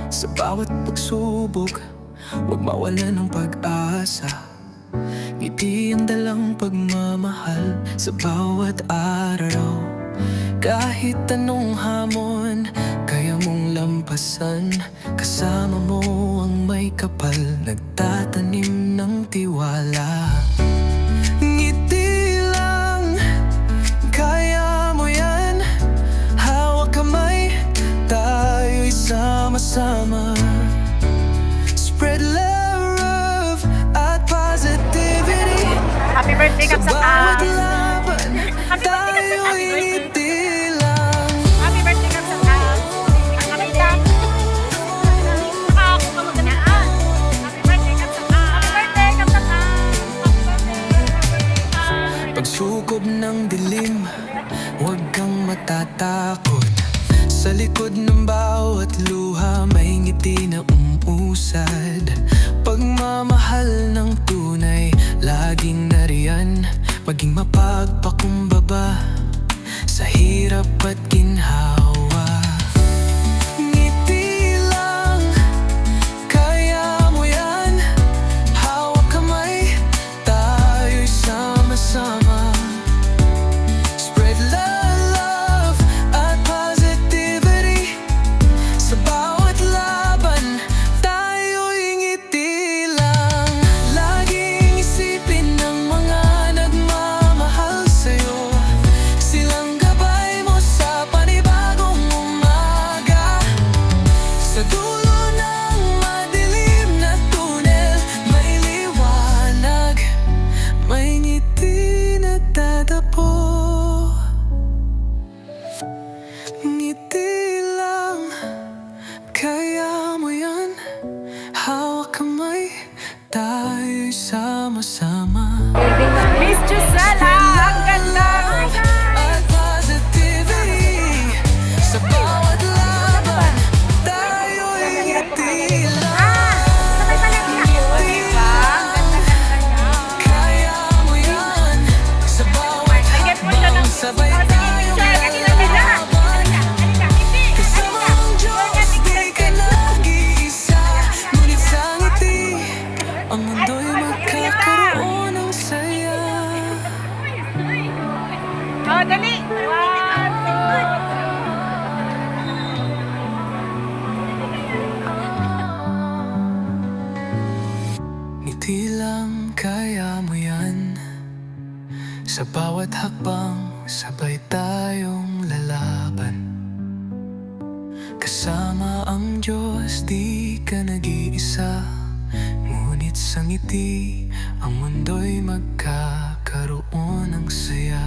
Sa bawat pagsubok, huwag mawalan ng pag-asa. Ngiti ang dalang pagmamahal sa bawat araw. Kahit anong hamon, kaya mong lampasan. Kasama mo ang may kapal, nagtatanim ng tiwala. Ngiti lang, kaya mo yan. Hawak kamay, tayo'y sama-sama. Spread love at positivity. Happy birthday, Sa Kapsat! bawat laban, Happy birthday, Kapsat! Happy tayo'y birthday! ngiti lang. Happy birthday, Kapsat! Ang kamay lang. Ako pa magandaan. Happy birthday, Kapsat! Happy birthday, Kapsat! Happy birthday! Pagsukob ng dilim, huwag kang matatakot. Sa likod ng bawat luha, may ngiti na umusad. Pagmamahal ng tunay, laging nariyan. Maging mapagpakumbaba sa hirap at ginhawa. Ngiti lang, kaya mo yan. Hawak kamay, tayo'y sama-sama. Spread love at positivity. Sa bawat laban, tayo'y ngiti lang. Laging isipin ng mga nagmamahal sa'yo. Silang gabay mo sa panibagong umaga. Sa dulo ng madilim na tunel, may liwanag. May ngiti na tatapo. Ngiti lang, kaya mo yan. Hawak kamay, tayo'y sama-sama. Miss Gisela! Ang ganda! At positivity. Sa bawat laban, tayo'y ngiti lang. Sabay pala niya. Diba? Ang ganda-ganda niya. Kaya mo yan. Sa bawat Bigyan mo siya ng... hakbang, sabay Oh, sige, tayong picture. Kanina, kanina. lalaban. Halika, ngiti. Kasama Halika. ang Diyos, di ka nag-iisa. Ngunit sa ngiti, ang mundo'y magkakaroon ng saya. Oh, dali! One, two, Ngiti lang, kaya mo yan. Sa bawat hakbang, sabay tayong lalaban. Kasama ang Diyos, di ka nag-iisa. Ngunit sa ngiti, ang mundo'y magkakaroon ng saya.